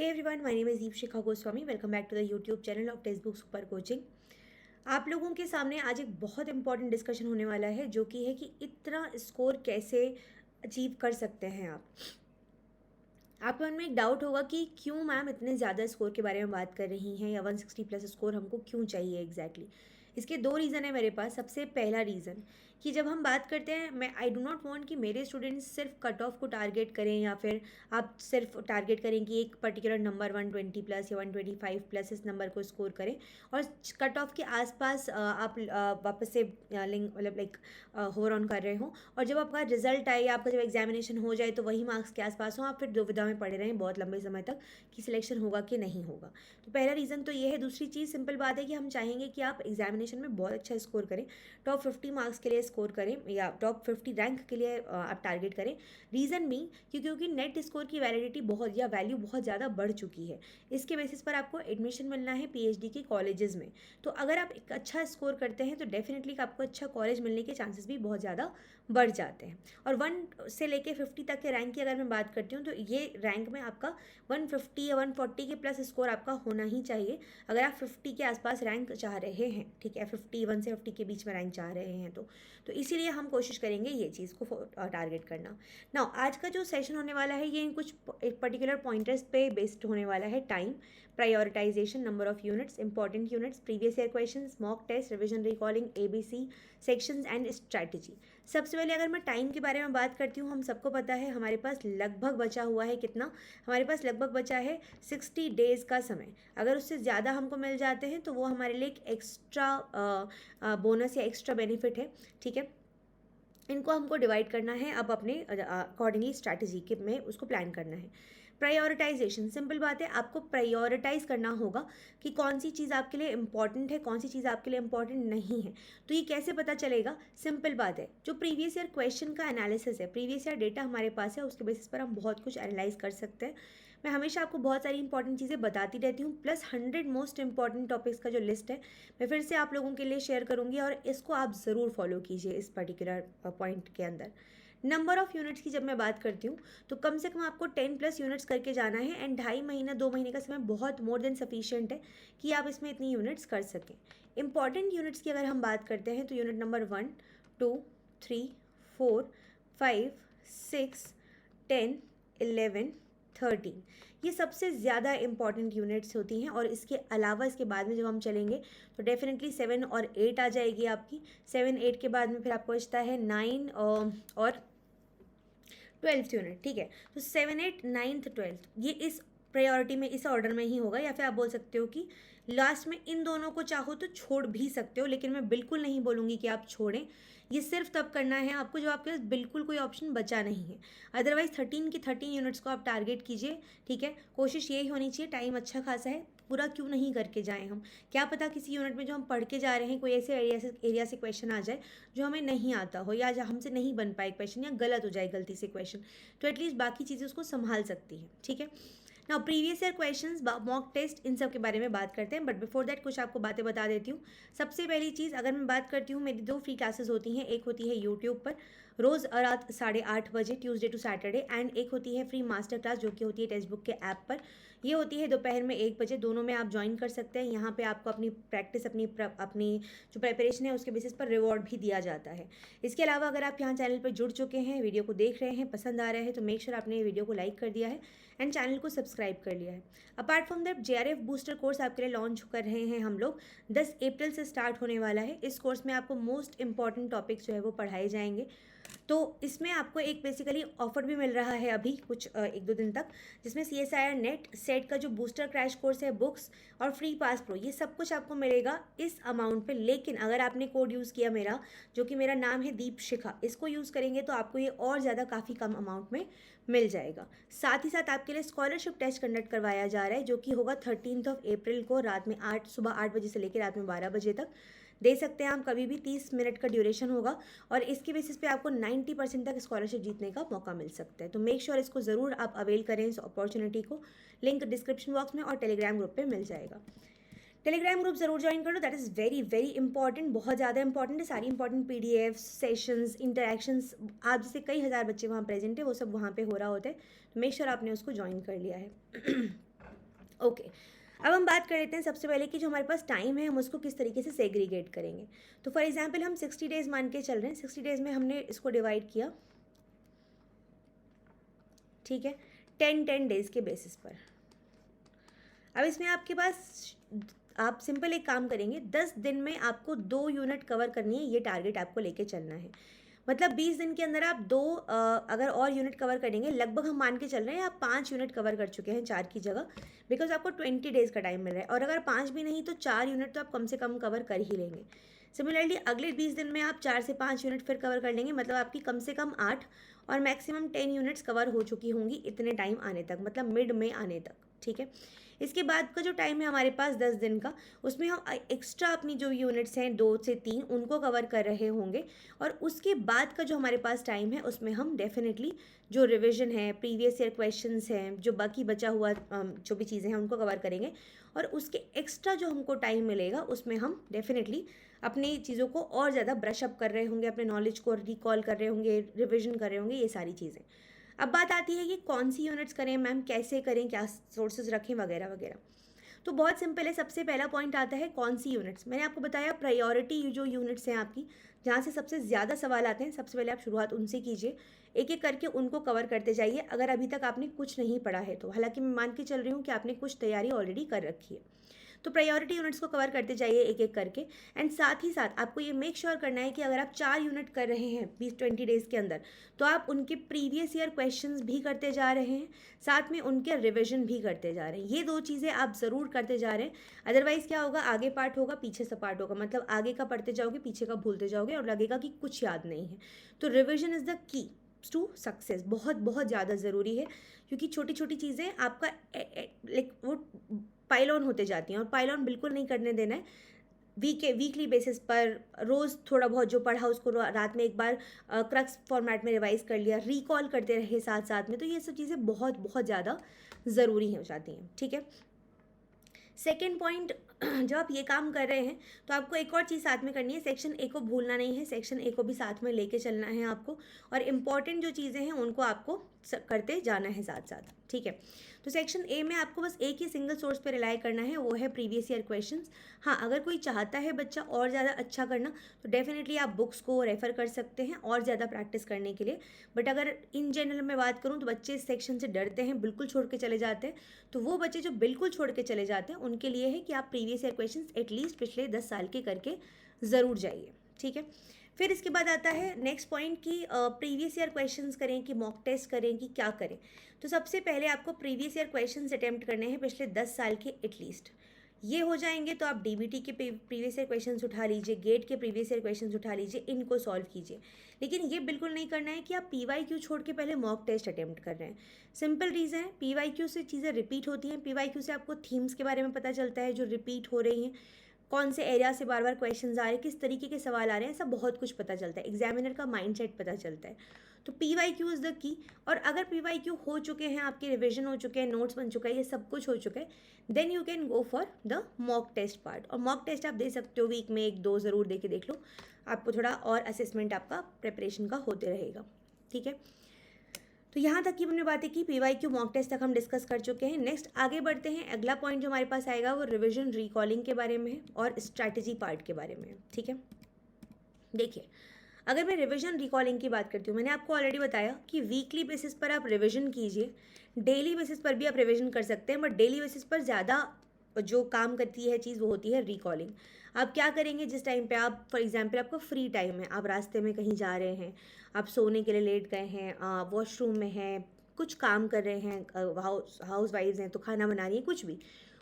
Hey everyone, my name is Deepshikha Goswami. Welcome back to the YouTube channel of Textbook Super Coaching. आप लोगों के सामने आज एक बहुत इंपॉर्टेंट डिस्कशन होने वाला है जो कि है कि इतना स्कोर कैसे अचीव कर सकते हैं आप। आपके मन में एक डाउट होगा कि क्यों मैम इतने ज़्यादा स्कोर के बारे में बात कर रही हैं या 160 प्लस स्कोर हमको क्यों चाहिए एग्जैक्टली इसके दो रीज़न है मेरे पास। सबसे पहला रीज़न कि जब हम बात करते हैं, मैं आई डू नॉट वांट कि मेरे स्टूडेंट्स सिर्फ कट ऑफ को टारगेट करें या फिर आप सिर्फ टारगेट करें कि एक पर्टिकुलर नंबर 120 प्लस या 125 प्लस इस नंबर को स्कोर करें और कट ऑफ के आसपास आप वापस से लिंक मतलब लाइक होवर ऑन कर रहे हो और जब आपका रिजल्ट आए या आपका जब एग्जामिनेशन हो जाए तो वही मार्क्स के आसपास हो, आप फिर दुविधा में पड़े रहें बहुत लंबे समय तक कि सिलेक्शन होगा कि नहीं होगा। तो पहला रीज़न तो ये है। दूसरी चीज़ सिंपल बात है कि हम चाहेंगे कि आप एग्जामिनेशन में बहुत अच्छा स्कोर करें, टॉप 50 मार्क्स के लिए स्कोर करें या टॉप 50 रैंक के लिए आप टारगेट करें। रीज़न भी क्योंकि नेट स्कोर की वैलिडिटी बहुत या वैल्यू बहुत ज़्यादा बढ़ चुकी है। इसके बेसिस पर आपको एडमिशन मिलना है पीएचडी के कॉलेजेस में। तो अगर आप एक अच्छा स्कोर करते हैं तो डेफिनेटली आपको अच्छा कॉलेज मिलने के चांसेस भी बहुत ज़्यादा बढ़ जाते हैं। और 1 से लेके 50 तक के रैंक की अगर मैं बात करती हूँ तो ये रैंक में आपका 150 या 140 के प्लस स्कोर आपका होना ही चाहिए अगर आप 50 के आसपास रैंक चाह रहे हैं। ठीक है, 51 से 50 के बीच में रैंक चाह रहे हैं तो इसीलिए हम कोशिश करेंगे ये चीज़ को टारगेट करना। नाउ आज का जो सेशन होने वाला है ये कुछ एक पर्टिकुलर पॉइंटर्स पे बेस्ड होने वाला है। Time, prioritization, number of units, important units, previous year questions, mock test, revision, recalling, ABC sections and strategy. सबसे पहले अगर मैं टाइम के बारे में बात करती हूँ, हम सबको पता है हमारे पास लगभग बचा हुआ है कितना, हमारे पास लगभग बचा है 60 डेज़ का समय। अगर उससे ज़्यादा हमको मिल जाते हैं तो वो हमारे लिए एक एक्स्ट्रा बोनस या एक्स्ट्रा बेनिफिट है। ठीक है, इनको हमको डिवाइड करना है, अब अपने अकॉर्डिंगली स्ट्रैटेजी के में उसको प्लान करना है। प्रायोरिटाइजेशन, सिंपल बात है, आपको प्रायोरिटाइज करना होगा कि कौन सी चीज़ आपके लिए इंपॉर्टेंट है, कौन सी चीज़ आपके लिए इंपॉर्टेंट नहीं है। तो ये कैसे पता चलेगा? सिंपल बात है, जो प्रीवियस ईयर क्वेश्चन का एनालिसिस है, प्रीवियस ईयर डेटा हमारे पास है, उसके बेसिस पर हम बहुत कुछ एनालाइज कर सकते हैं। मैं हमेशा आपको बहुत सारी इंपॉर्टेंट चीज़ें बताती रहती हूँ, प्लस 100 मोस्ट इंपॉर्टेंट टॉपिक्स का जो लिस्ट है मैं फिर से आप लोगों के लिए शेयर करूँगी और इसको आप ज़रूर फॉलो कीजिए इस पर्टिकुलर पॉइंट के अंदर। नंबर ऑफ़ यूनिट्स की जब मैं बात करती हूँ तो कम से कम आपको 10 प्लस यूनिट्स करके जाना है एंड 2.5 महीना 2 महीने का समय बहुत मोर देन सफिशिएंट है कि आप इसमें इतनी यूनिट्स कर सकें। इंपॉर्टेंट यूनिट्स की अगर हम बात करते हैं तो यूनिट नंबर 1, 2, 3, 4, 5, 6, 10, 11, 13 ये सबसे ज़्यादा इंपॉर्टेंट यूनिट्स होती हैं। और इसके अलावा इसके बाद में जब हम चलेंगे तो डेफिनेटली 7 और 8 आ जाएगी आपकी। 7, 8 के बाद में फिर आपको बचता है 9 और 12th यूनिट। ठीक है, तो 7, 8, 9th, 12th ये इस प्रायोरिटी में इस ऑर्डर में ही होगा, या फिर आप बोल सकते हो कि लास्ट में इन दोनों को चाहो तो छोड़ भी सकते हो, लेकिन मैं बिल्कुल नहीं बोलूँगी कि आप छोड़ें। ये सिर्फ तब करना है आपको जब आपके पास बिल्कुल कोई ऑप्शन बचा नहीं है। अदरवाइज 13 की 13 यूनिट्स को आप टारगेट कीजिए। ठीक है, कोशिश यही होनी चाहिए, टाइम अच्छा खासा है, पूरा क्यों नहीं करके जाएं हम। क्या पता किसी यूनिट में जो हम पढ़ के जा रहे हैं कोई ऐसे एरिया से क्वेश्चन आ जाए जो हमें नहीं आता हो, या हमसे नहीं बन पाए क्वेश्चन, या गलत हो जाए गलती से क्वेश्चन, तो एटलीस्ट बाकी चीज़ें उसको संभाल सकती है। ठीक है, now previous year questions, mock test, इन सब के बारे में बात करते हैं, बट बिफोर दैट कुछ आपको बातें बता देती हूँ। सबसे पहली चीज़ अगर मैं बात करती हूँ, मेरी 2 फ्री क्लासेस होती हैं। एक होती है यूट्यूब पर रोज़ रात 8:30 बजे ट्यूसडे टू सैटरडे, एंड एक होती है फ्री मास्टर क्लास जो कि होती है टेक्स्ट बुक के ऐप पर। ये होती है दोपहर में 1 बजे, दोनों में आप ज्वाइन कर सकते हैं। यहाँ पे आपको अपनी प्रैक्टिस, अपनी जो प्रेपरेशन है उसके बेसिस पर रिवॉर्ड भी दिया जाता है। इसके अलावा अगर आप यहाँ चैनल पर जुड़ चुके हैं, वीडियो को देख रहे हैं, पसंद आ रहा है, तो मेक श्योर आपने वीडियो को लाइक कर दिया है एंड चैनल को सब्सक्राइब कर लिया है। Apart from that JRF booster course आपके लिए लॉन्च कर रहे हैं हम लोग, 10 अप्रैल से स्टार्ट होने वाला है। इस कोर्स में आपको मोस्ट इंपॉर्टेंट टॉपिक्स जो है वो पढ़ाए जाएंगे। तो इसमें आपको एक बेसिकली ऑफर भी मिल रहा है अभी कुछ 1-2 दिन तक, जिसमें CSIR नेट सेट का जो बूस्टर क्रैश कोर्स है, बुक्स और फ्री पास प्रो, ये सब कुछ आपको मिलेगा इस अमाउंट पे। लेकिन अगर आपने कोड यूज़ किया मेरा, जो कि मेरा नाम है दीपशिखा, इसको यूज़ करेंगे तो आपको ये और ज़्यादा काफ़ी कम अमाउंट में मिल जाएगा। साथ ही साथ आपके लिए स्कॉलरशिप टेस्ट कंडक्ट करवाया जा रहा है जो कि होगा 13 अप्रैल को रात में सुबह 8 बजे से लेकर रात में 12 बजे तक। दे सकते हैं आप कभी भी, 30 मिनट का ड्यूरेशन होगा और इसके बेसिस पे आपको 90% तक स्कॉलरशिप जीतने का मौका मिल सकता है। तो मेक श्योर इसको ज़रूर आप अवेल करें इस अपॉर्चुनिटी को। लिंक डिस्क्रिप्शन बॉक्स में और टेलीग्राम ग्रुप पे मिल जाएगा। टेलीग्राम ग्रुप ज़रूर ज्वाइन कर लो, that is very very important, बहुत ज़्यादा इंपॉर्टेंट है। सारी इंपॉर्टेंट PDF सेशंस, इंटरेक्शंस, आप जैसे कई हज़ार बच्चे वहाँ प्रेजेंट है, वो सब वहाँ पे हो रहा होता है। तो मेक श्योर आपने उसको ज्वाइन कर लिया है। ओके, अब हम बात कर लेते हैं सबसे पहले कि जो हमारे पास टाइम है हम उसको किस तरीके से सेग्रीगेट करेंगे। तो फॉर एग्जांपल हम 60 डेज़ मान के चल रहे हैं, 60 डेज़ में हमने इसको डिवाइड किया, ठीक है, 10-10 डेज़ के बेसिस पर। अब इसमें आपके पास आप सिंपल एक काम करेंगे, 10 दिन में आपको 2 यूनिट कवर करनी है, ये टारगेट आपको लेके चलना है। मतलब 20 दिन के अंदर आप 2 अगर और यूनिट कवर करेंगे, लगभग हम मान के चल रहे हैं आप 5 यूनिट कवर कर चुके हैं 4 की जगह, बिकॉज आपको 20 डेज़ का टाइम मिल रहा है। और अगर 5 भी नहीं तो 4 यूनिट तो आप कम से कम कवर कर ही लेंगे। सिमिलरली अगले 20 दिन में आप 4 से 5 यूनिट फिर कवर कर लेंगे, मतलब आपकी कम से कम 8 और मैक्सिमम 10 यूनिट्स कवर हो चुकी होंगी इतने टाइम आने तक, मतलब मिड में आने तक, ठीक है। इसके बाद का जो टाइम है हमारे पास 10 दिन का, उसमें हम एक्स्ट्रा अपनी जो यूनिट्स हैं 2 से 3 उनको कवर कर रहे होंगे। और उसके बाद का जो हमारे पास टाइम है उसमें हम डेफिनेटली जो रिवीजन है, प्रीवियस ईयर क्वेश्चंस हैं, जो बाकी बचा हुआ जो भी चीज़ें हैं उनको कवर करेंगे। और उसके एक्स्ट्रा जो हमको टाइम मिलेगा उसमें हम डेफिनेटली अपनी चीज़ों को और ज़्यादा ब्रश अप कर रहे होंगे, अपने नॉलेज को रिकॉल कर रहे होंगे, रिविजन कर रहे होंगे, ये सारी चीज़ें। अब बात आती है कि कौन सी यूनिट्स करें मैम, कैसे करें, क्या सोर्सेज रखें वगैरह वगैरह। तो बहुत सिंपल है, सबसे पहला पॉइंट आता है कौन सी यूनिट्स। मैंने आपको बताया प्रायोरिटी जो यूनिट्स हैं आपकी, जहाँ से सबसे ज़्यादा सवाल आते हैं, सबसे पहले आप शुरुआत उनसे कीजिए, एक एक करके उनको कवर करते जाइए अगर अभी तक आपने कुछ नहीं पढ़ा है तो। हालांकि मैं मान के चल रही हूँ कि आपने कुछ तैयारी ऑलरेडी कर रखी है, तो प्रायोरिटी यूनिट्स को कवर करते जाइए एक एक करके। एंड साथ ही साथ आपको ये मेक श्योर करना है कि अगर आप 4 यूनिट कर रहे हैं 20-20 डेज़ के अंदर, तो आप उनके प्रीवियस ईयर क्वेश्चंस भी करते जा रहे हैं, साथ में उनके रिविजन भी करते जा रहे हैं। ये 2 चीज़ें आप ज़रूर करते जा रहे हैं, अदरवाइज़ क्या होगा, आगे पार्ट होगा पीछे से पार्ट होगा, मतलब आगे का पढ़ते जाओगे पीछे का भूलते जाओगे और लगेगा कि कुछ याद नहीं है। तो revision is the key to success, बहुत बहुत ज़्यादा ज़रूरी है, क्योंकि छोटी छोटी चीज़ें आपका लाइक वो पाइल ऑन होते जाती हैं, और पाइल ऑन बिल्कुल नहीं करने देना है। वीकली बेसिस पर रोज़ थोड़ा बहुत जो पढ़ा उसको रात में एक बार क्रक्स फॉर्मेट में रिवाइज कर लिया, रिकॉल करते रहे साथ साथ में, तो ये सब चीज़ें बहुत बहुत ज़्यादा ज़रूरी हो जाती हैं, ठीक है। सेकेंड पॉइंट, जब आप ये काम कर रहे हैं तो आपको एक और चीज़ साथ में करनी है, सेक्शन ए को भूलना नहीं है, सेक्शन ए को भी साथ में लेके चलना है आपको, और इम्पॉर्टेंट जो चीज़ें हैं उनको आपको करते जाना है साथ साथ, ठीक है। तो सेक्शन ए में आपको बस एक ही सिंगल सोर्स पे रिलाई करना है, वो है प्रीवियस ईयर क्वेश्चंस। हाँ, अगर कोई चाहता है बच्चा और ज़्यादा अच्छा करना तो डेफिनेटली आप बुक्स को रेफ़र कर सकते हैं और ज़्यादा प्रैक्टिस करने के लिए। बट अगर इन जनरल में बात करूँ तो बच्चे इस सेक्शन से डरते हैं, बिल्कुल छोड़ के चले जाते हैं। तो वो बच्चे जो बिल्कुल छोड़ के चले जाते हैं उनके लिए है कि आप प्रीवियस ईयर क्वेश्चंस एटलीस्ट पिछले 10 साल के करके ज़रूर जाइए, ठीक है। फिर इसके बाद आता है नेक्स्ट पॉइंट कि प्रीवियस ईयर क्वेश्चंस करें कि मॉक टेस्ट करें कि क्या करें। तो सबसे पहले आपको प्रीवियस ईयर क्वेश्चंस अटेम्प्ट करने हैं पिछले 10 साल के एटलीस्ट। ये हो जाएंगे तो आप डीबीटी के प्रीवियस ईयर क्वेश्चंस उठा लीजिए, गेट के प्रीवियस ईयर क्वेश्चंस उठा लीजिए, इनको सॉल्व कीजिए। लेकिन ये बिल्कुल नहीं करना है कि आप पीवाईक्यू छोड़ के पहले मॉक टेस्ट अटेम्प्ट कर रहे हैं। सिंपल रीज़न है, पीवाईक्यू से चीज़ें रिपीट होती हैं, पीवाईक्यू से आपको थीम्स के बारे में पता चलता है जो रिपीट हो रही हैं, कौन से एरिया से बार बार क्वेश्चंस आ रहे हैं, किस तरीके के सवाल आ रहे हैं, ऐसा बहुत कुछ पता चलता है, एग्जामिनर का माइंडसेट पता चलता है। तो पीवाईक्यू इज़ द की। और अगर पीवाईक्यू हो चुके हैं, आपके रिविजन हो चुके हैं, नोट्स बन चुका है, ये सब कुछ हो चुका है, then you can go for the mock test part. और मॉक टेस्ट आप दे सकते हो वीक में 1-2 ज़रूर दे के देख लो, आपको थोड़ा और असेसमेंट आपका प्रिपरेशन का होते रहेगा, ठीक है। तो यहाँ तक की हमने बातें की, पीवाईक्यू मॉक टेस्ट तक हम डिस्कस कर चुके हैं। नेक्स्ट आगे बढ़ते हैं, अगला पॉइंट जो हमारे पास आएगा वो रिविजन रिकॉलिंग के बारे में है और स्ट्रैटेजी पार्ट के बारे में है, ठीक है। देखिए, अगर मैं रिविजन रिकॉलिंग की बात करती हूँ, मैंने आपको ऑलरेडी बताया कि वीकली बेसिस पर आप रिविजन कीजिए, डेली बेसिस पर भी आप रिविजन कर सकते हैं, बट डेली बेसिस पर ज़्यादा जो काम करती है चीज़ वो होती है रिकॉलिंग। आप क्या करेंगे, जिस टाइम पे आप फॉर एग्जांपल आपको फ्री टाइम है, आप रास्ते में कहीं जा रहे हैं, आप सोने के लिए लेट गए हैं, वॉशरूम में हैं, कुछ काम कर रहे हैं, हाउस वाइफ्स हैं तो खाना बना रही हैं, कुछ भी,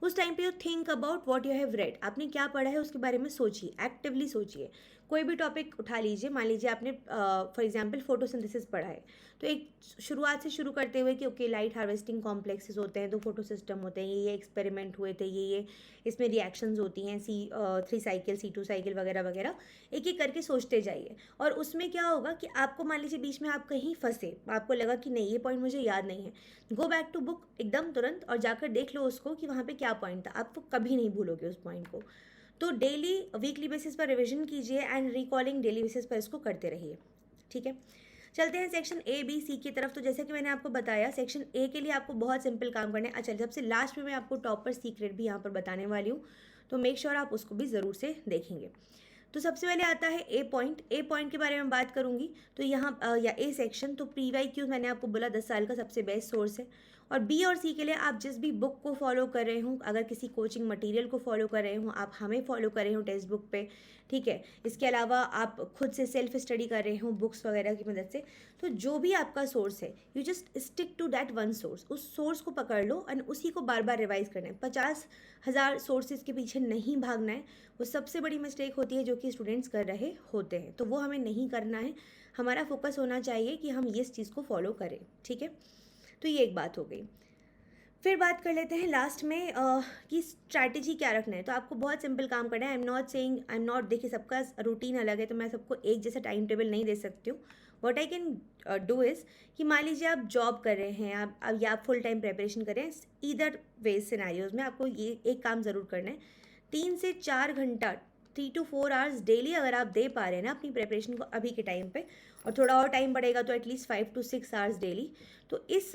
उस टाइम पे you think about what you have read, आपने क्या पढ़ा है उसके बारे में सोचिए, एक्टिवली सोचिए। कोई भी टॉपिक उठा लीजिए, मान लीजिए आपने फॉर एग्जांपल फोटोसिंथेसिस पढ़ा है, तो एक शुरुआत से शुरू करते हुए कि ओके लाइट हार्वेस्टिंग कॉम्प्लेक्सेस होते हैं, तो फोटो सिस्टम होते हैं, ये एक्सपेरिमेंट हुए थे, ये इसमें रिएक्शंस होती हैं, C3 साइकिल, C2 साइकिल वगैरह वगैरह, एक एक करके सोचते जाइए। और उसमें क्या होगा कि आपको मान लीजिए बीच में आप कहीं फंसे, आपको लगा कि नहीं ये पॉइंट मुझे याद नहीं है, गो बैक टू बुक एकदम तुरंत और जाकर देख लो उसको कि वहाँ पे क्या पॉइंट था, आपको कभी नहीं भूलोगे उस पॉइंट को। तो डेली वीकली बेसिस पर रिविजन कीजिए एंड रिकॉलिंग डेली बेसिस पर इसको करते रहिए, ठीक है। चलते हैं सेक्शन ए बी सी की तरफ। तो जैसे कि मैंने आपको बताया, सेक्शन ए के लिए आपको बहुत सिंपल काम करना है। अच्छा, सबसे लास्ट में मैं आपको टॉपर सीक्रेट भी यहाँ पर बताने वाली हूँ, तो मेक श्योर आप उसको भी ज़रूर से देखेंगे। तो सबसे पहले आता है ए पॉइंट। ए पॉइंट के बारे में बात करूंगी तो यहाँ या ए सेक्शन, तो PYQ मैंने आपको बोला 10 साल का सबसे बेस्ट सोर्स है। और बी और सी के लिए आप जिस भी बुक को फॉलो कर रहे हो, अगर किसी कोचिंग मटेरियल को फॉलो कर रहे हो, आप हमें फॉलो कर रहे हो टेक्स्ट बुक पे, ठीक है, इसके अलावा आप खुद से सेल्फ स्टडी कर रहे हो बुक्स वगैरह की मदद से, तो जो भी आपका सोर्स है, you just stick to that one source. उस सोर्स को पकड़ लो एंड उसी को बार बार रिवाइज करना है। 50,000 सोर्सेज के पीछे नहीं भागना है। वो सबसे बड़ी मिस्टेक होती है जो कि स्टूडेंट्स कर रहे होते हैं, तो वो हमें नहीं करना है। हमारा फोकस होना चाहिए कि हम इस चीज़ को फॉलो करें, ठीक है। तो ये एक बात हो गई। फिर बात कर लेते हैं लास्ट में कि स्ट्रैटेजी क्या रखना है। तो आपको बहुत सिंपल काम करना है। आई एम नॉट देखिए, सबका रूटीन अलग है, तो मैं सबको एक जैसा टाइम टेबल नहीं दे सकती हूँ। What I can do is कि मान लीजिए आप जॉब कर रहे हैं, आप या आप फुल टाइम प्रिपरेशन कर रहे हैं, ईदर वे सिनेरियोज में आपको ये एक काम ज़रूर करना है। 3 से 4 घंटा, 3 to 4 आवर्स डेली अगर आप दे पा रहे हैं ना अपनी प्रिपरेशन को अभी के टाइम पे, और थोड़ा और टाइम बढ़ेगा तो एटलीस्ट 5 to 6 आवर्स डेली, तो इस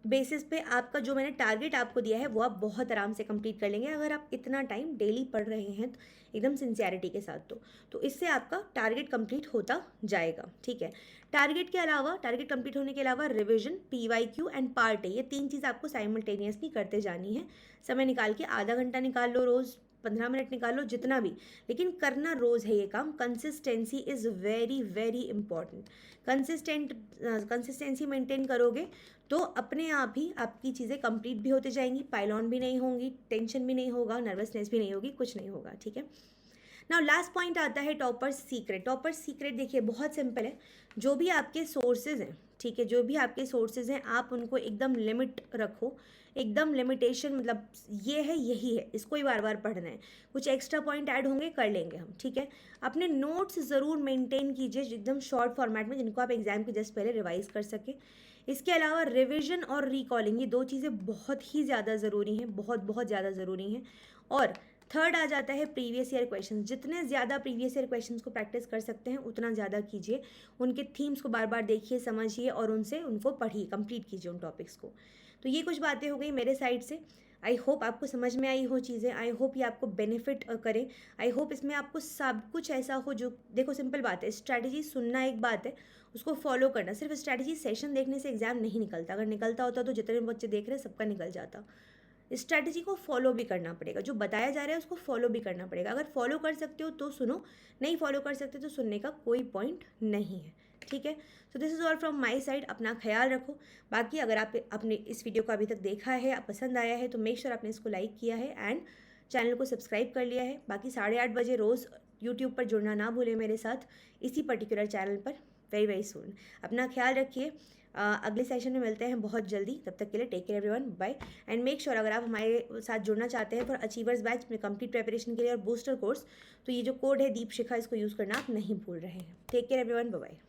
बेसिस पे आपका जो मैंने टारगेट आपको दिया है वो आप बहुत आराम से कंप्लीट कर लेंगे अगर आप इतना टाइम डेली पढ़ रहे हैं, तो एकदम सिंसियरिटी के साथ। तो इससे आपका टारगेट कंप्लीट होता जाएगा, ठीक है। टारगेट के अलावा, टारगेट कंप्लीट होने के अलावा revision, PYQ and part A, ये 3 चीज़ आपको साइमल्टेनियसली करते जानी है। समय निकाल के, आधा घंटा निकाल लो रोज़, 15 मिनट निकाल लो, जितना भी, लेकिन करना रोज़ है ये काम। Consistency is very very important. Consistency maintain करोगे तो अपने आप ही आपकी चीज़ें कंप्लीट भी होते जाएंगी, पाइलॉन भी नहीं होंगी, टेंशन भी नहीं होगा, नर्वसनेस भी नहीं होगी, कुछ नहीं होगा, ठीक है। नाउ लास्ट पॉइंट आता है टॉपर्स सीक्रेट। टॉपर्स सीक्रेट देखिए बहुत सिंपल है। जो भी आपके सोर्सेज हैं, ठीक है, जो भी आपके सोर्सेज हैं, आप उनको एकदम लिमिट रखो, एकदम लिमिटेशन, मतलब ये है, यही है, इसको ही बार बार पढ़ना है। कुछ एक्स्ट्रा पॉइंट ऐड होंगे, कर लेंगे हम, ठीक है। अपने नोट्स ज़रूर मेंटेन कीजिए एकदम शॉर्ट फॉर्मेट में, जिनको आप एग्जाम के जस्ट पहले रिवाइज कर सकें। इसके अलावा रिविजन और रिकॉलिंग, ये 2 चीज़ें बहुत ही ज़्यादा ज़रूरी हैं, बहुत बहुत ज़्यादा ज़रूरी हैं। और थर्ड आ जाता है प्रीवियस ईयर क्वेश्चंस। जितने ज़्यादा प्रीवियस ईयर क्वेश्चंस को प्रैक्टिस कर सकते हैं उतना ज़्यादा कीजिए। उनके थीम्स को बार बार देखिए, समझिए और उनको पढ़िए, कंप्लीट कीजिए उन टॉपिक्स को। तो ये कुछ बातें हो गई मेरे साइड से। आई होप आपको समझ में आई हो चीज़ें, आई होप ये आपको बेनिफिट करें, आई होप इसमें आपको सब कुछ ऐसा हो जो, देखो सिंपल बात है, स्ट्रैटेजी सुनना एक बात है, उसको फॉलो करना। सिर्फ स्ट्रैटेजी सेशन देखने से एग्जाम नहीं निकलता। अगर निकलता होता तो जितने बच्चे देख रहे हैं सबका निकल जाता। स्ट्रैटेजी को फॉलो भी करना पड़ेगा, जो बताया जा रहा है उसको फॉलो भी करना पड़ेगा। अगर फॉलो कर सकते हो तो सुनो, नहीं फॉलो कर सकते तो सुनने का कोई पॉइंट नहीं है, ठीक है। So this is all from my side. अपना ख्याल रखो। बाकी अगर आप अपने इस वीडियो को अभी तक देखा है, आप पसंद आया है, तो मेक श्योर आपने इसको लाइक किया है एंड चैनल को सब्सक्राइब कर लिया है। बाकी 8:30 बजे रोज़ यूट्यूब पर जुड़ना ना भूलें मेरे साथ, इसी पर्टिकुलर चैनल पर, वेरी वेरी सून। अपना ख्याल रखिए। अगले सेशन में मिलते हैं बहुत जल्दी। तब तक के लिए take care everyone, bye. And make sure अगर आप हमारे साथ जुड़ना चाहते हैं फॉर अचीवर्स बैच में कंप्लीट प्रिपरेशन के लिए और बूस्टर कोर्स, तो ये जो कोड है दीप शिखा, इसको यूज़ करना आप नहीं भूल रहे हैं। Take care everyone, bye.